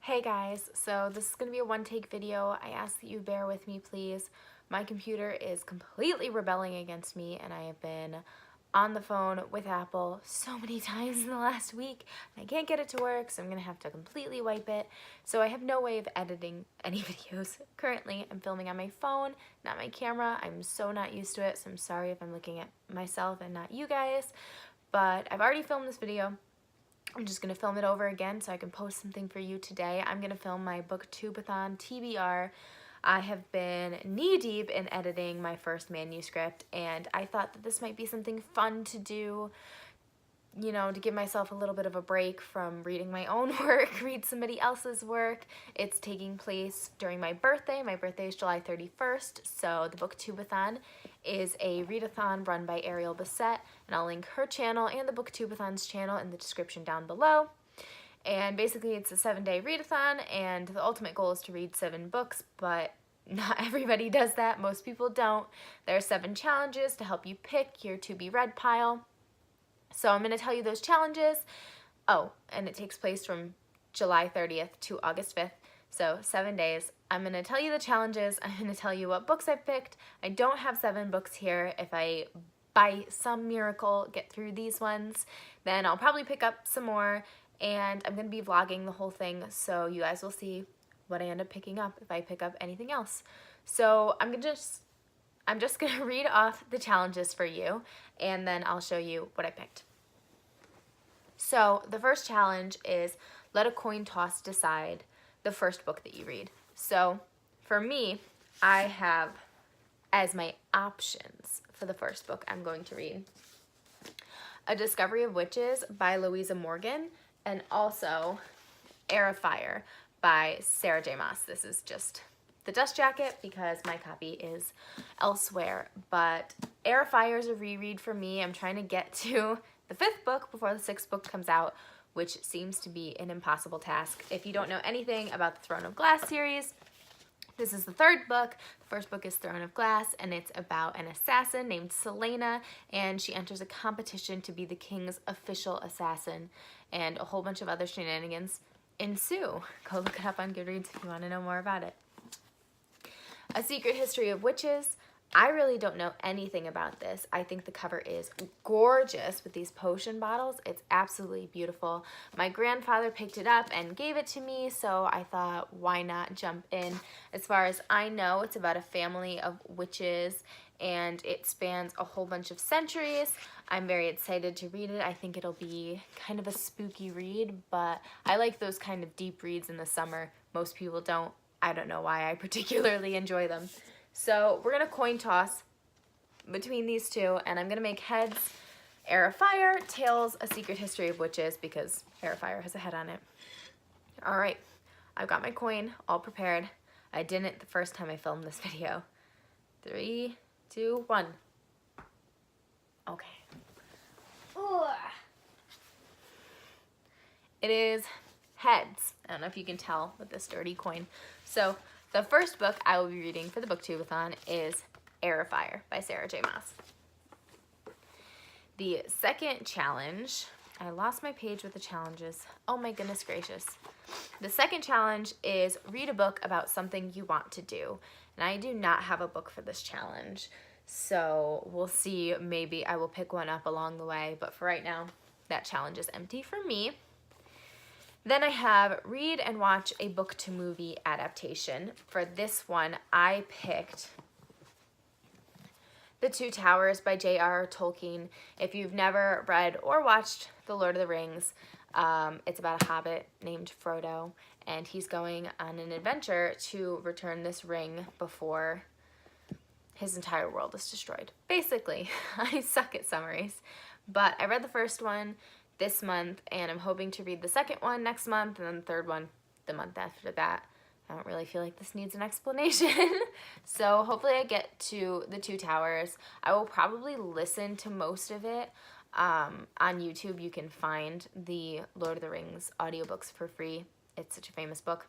Hey guys, so this is going to be a one-take video. I ask that you bear with me, please. My computer is completely rebelling against me, and I have been on the phone with Apple so many times in the last week, and I can't get it to work, so I'm going to have to completely wipe it. So I have no way of editing any videos. Currently, I'm filming on my phone, not my camera. I'm so not used to it, so I'm sorry if I'm looking at myself and not you guys, but I've already filmed this video. I'm just going to film it over again so I can post something for you today. I'm going to film my Booktubeathon Tbr. I have been knee-deep in editing my first manuscript, and I thought that this might be something fun to do, you know, to give myself a little bit of a break from reading my own work, read somebody else's work. It's taking place during my birthday. My birthday is July 31st, so the Booktubeathon is a readathon run by Ariel Bissett, and I'll link her channel and the Booktubeathon's channel in the description down below. And basically it's a 7-day readathon, and the ultimate goal is to read 7 books, but not everybody does that. Most people don't. There are 7 challenges to help you pick your to-be-read pile. So I'm going to tell you those challenges. Oh, and it takes place from July 30th to August 5th. So 7 days. I'm going to tell you the challenges. I'm going to tell you what books I've picked. I don't have 7 books here. If I, by some miracle, get through these ones, then I'll probably pick up some more. And I'm going to be vlogging the whole thing, so you guys will see what I end up picking up if I pick up anything else. So I'm just going to read off the challenges for you, and then I'll show you what I picked. So the first challenge is let a coin toss decide the first book that you read. So for me, I have as my options for the first book I'm going to read A Discovery of Witches by Louisa Morgan, and also Air of Fire by Sarah J. Maas. This is just the dust jacket because my copy is elsewhere, but Air of Fire is a reread for me. I'm trying to get to the 5th book before the 6th book comes out, which seems to be an impossible task. If you don't know anything about the Throne of Glass series, this is the 3rd book. The first book is Throne of Glass, and it's about an assassin named Selena, and she enters a competition to be the king's official assassin, and a whole bunch of other shenanigans ensue. Go look it up on Goodreads if you want to know more about it. A Secret History of Witches. I really don't know anything about this. I think the cover is gorgeous with these potion bottles. It's absolutely beautiful. My grandfather picked it up and gave it to me, so I thought, why not jump in? As far as I know, it's about a family of witches, and it spans a whole bunch of centuries. I'm very excited to read it. I think it'll be kind of a spooky read, but I like those kind of deep reads in the summer. Most people don't. I don't know why I particularly enjoy them. So we're going to coin toss between these two, and I'm going to make heads Air of Fire, tails A Secret History of Witches, because Air of Fire has a head on it. All right, I've got my coin all prepared. I didn't the first time I filmed this video. 3, 2, 1. Okay. Ooh. It is heads. I don't know if you can tell with this dirty coin. So the first book I will be reading for the Booktubeathon is Air of Fire by Sarah J. Maas. The second challenge, I lost my page with the challenges. Oh my goodness gracious. The second challenge is read a book about something you want to do. And I do not have a book for this challenge. So we'll see, maybe I will pick one up along the way. But for right now, that challenge is empty for me. Then I have read and watch a book to movie adaptation. For this one, I picked The Two Towers by J.R.R. Tolkien. If you've never read or watched The Lord of the Rings, it's about a hobbit named Frodo, and he's going on an adventure to return this ring before his entire world is destroyed. Basically, I suck at summaries, but I read the first one this month, and I'm hoping to read the second one next month, and then the third one the month after that. I don't really feel like this needs an explanation. So hopefully I get to The Two Towers. I will probably listen to most of it. On YouTube, you can find the Lord of the Rings audiobooks for free. It's such a famous book.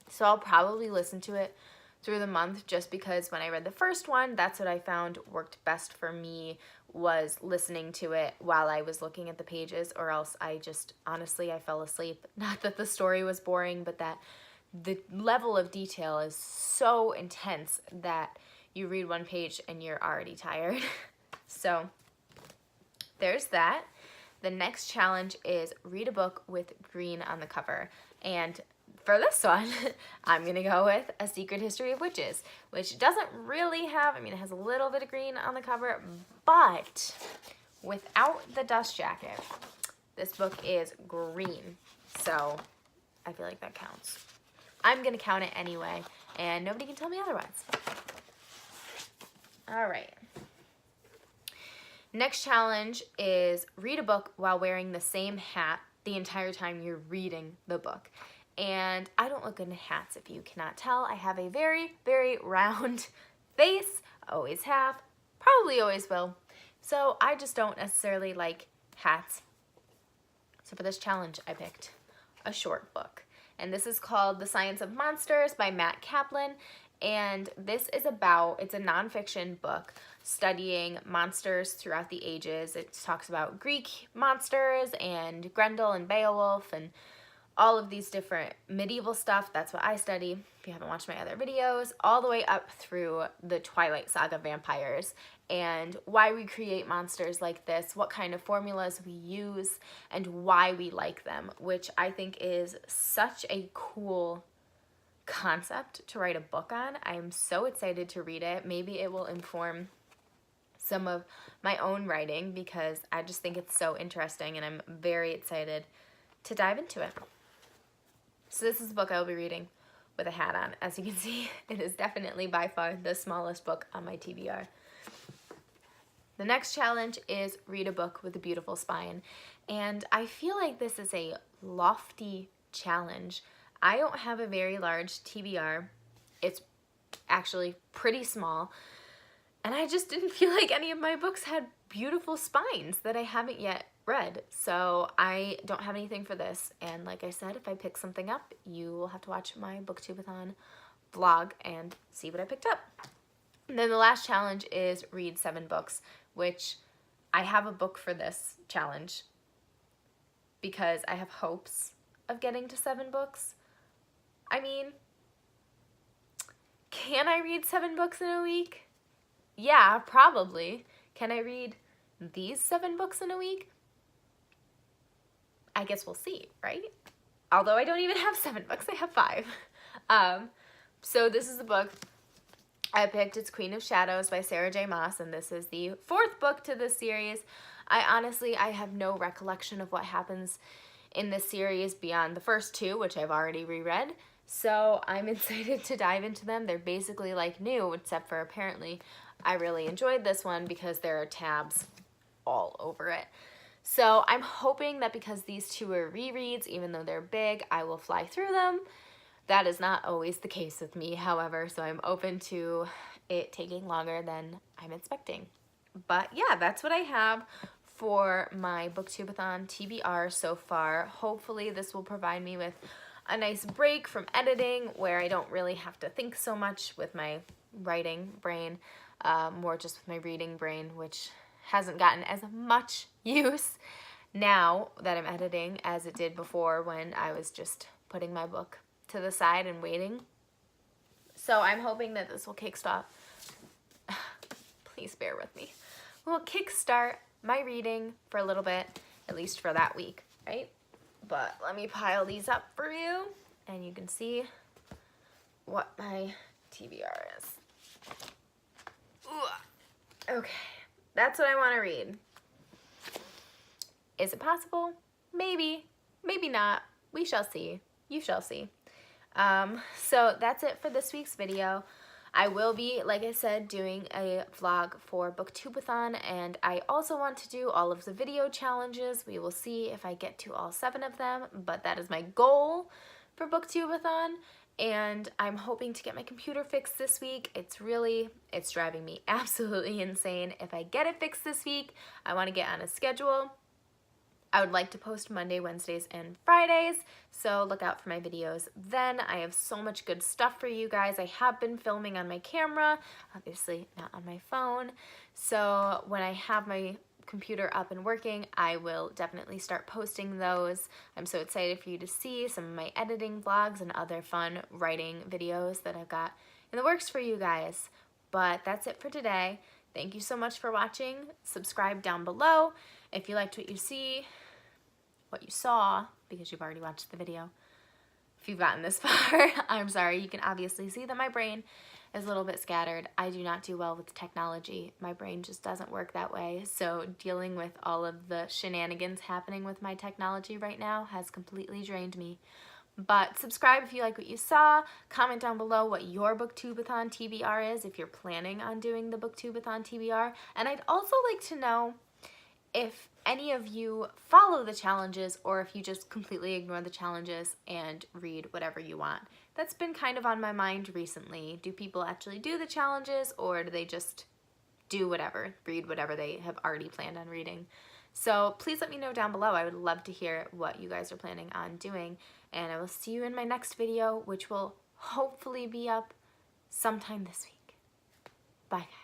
So I'll probably listen to it through the month, just because when I read the first one, that's what I found worked best for me was listening to it while I was looking at the pages, or else I just, honestly, I fell asleep. Not that the story was boring, but that the level of detail is so intense that you read one page and you're already tired. So there's that. The next challenge is read a book with green on the cover. And for this one, I'm gonna go with A Secret History of Witches, which doesn't really have, I mean, it has a little bit of green on the cover, but without the dust jacket, this book is green. So I feel like that counts. I'm gonna count it anyway, and nobody can tell me otherwise. All right. Next challenge is read a book while wearing the same hat the entire time you're reading the book. And I don't look good in hats if you cannot tell. I have a very, very round face. Always have. Probably always will. So I just don't necessarily like hats. So for this challenge, I picked a short book. And this is called The Science of Monsters by Matt Kaplan. And this is about, it's a nonfiction book studying monsters throughout the ages. It talks about Greek monsters and Grendel and Beowulf and all of these different medieval stuff. That's what I study, if you haven't watched my other videos, all the way up through the Twilight Saga vampires and why we create monsters like this, what kind of formulas we use, and why we like them, which I think is such a cool concept to write a book on. I am so excited to read it. Maybe it will inform some of my own writing because I just think it's so interesting and I'm very excited to dive into it. So this is the book I will be reading with a hat on. As you can see, it is definitely by far the smallest book on my TBR. The next challenge is read a book with a beautiful spine. And I feel like this is a lofty challenge. I don't have a very large TBR. It's actually pretty small. And I just didn't feel like any of my books had beautiful spines that I haven't yet read. So I don't have anything for this. And like I said, if I pick something up, you will have to watch my Booktubeathon vlog and see what I picked up. And then the last challenge is read 7 books, which I have a book for this challenge because I have hopes of getting to 7 books. I mean, can I read 7 books in a week? Yeah, probably. Can I read these 7 books in a week? I guess we'll see, right? Although I don't even have 7 books, I have 5. So this is the book I picked. It's Queen of Shadows by Sarah J. Maas, and this is the 4th book to this series. I have no recollection of what happens in this series beyond the first 2, which I've already reread. So I'm excited to dive into them. They're basically like new, except for apparently I really enjoyed this one because there are tabs all over it. So I'm hoping that because these 2 are rereads, even though they're big, I will fly through them. That is not always the case with me, however, so I'm open to it taking longer than I'm expecting. But yeah, that's what I have for my Booktubeathon TBR so far. Hopefully this will provide me with a nice break from editing where I don't really have to think so much with my writing brain, more just with my reading brain, which hasn't gotten as much use now that I'm editing as it did before when I was just putting my book to the side and waiting. So I'm hoping that this will kickstart, please bear with me, will kickstart my reading for a little bit, at least for that week, right? But let me pile these up for you and you can see what my TBR is. Ooh. Okay. That's what I want to read. Is it possible? Maybe. Maybe not. We shall see. You shall see. So that's it for this week's video. I will be, like I said, doing a vlog for Booktubeathon, and I also want to do all of the video challenges. We will see if I get to all 7 of them, but that is my goal for Booktubeathon. And I'm hoping to get my computer fixed this week. It's driving me absolutely insane. If I get it fixed this week, I want to get on a schedule. I would like to post Monday, Wednesdays, and Fridays, so look out for my videos then. I have so much good stuff for you guys. I have been filming on my camera, obviously not on my phone, so when I have my computer up and working, I will definitely start posting those. I'm so excited for you to see some of my editing vlogs and other fun writing videos that I've got in the works for you guys. But that's it for today. Thank you so much for watching. Subscribe down below if you liked what you saw, because you've already watched the video. If you've gotten this far, I'm sorry. You can obviously see that my brain is a little bit scattered. I do not do well with technology. My brain just doesn't work that way. So dealing with all of the shenanigans happening with my technology right now has completely drained me. But subscribe if you like what you saw. Comment down below what your Booktubeathon TBR is if you're planning on doing the Booktubeathon TBR. And I'd also like to know if any of you follow the challenges or if you just completely ignore the challenges and read whatever you want. That's been kind of on my mind recently. Do people actually do the challenges, or do they just do whatever, read whatever they have already planned on reading? So please let me know down below. I would love to hear what you guys are planning on doing, and I will see you in my next video, which will hopefully be up sometime this week. Bye, guys.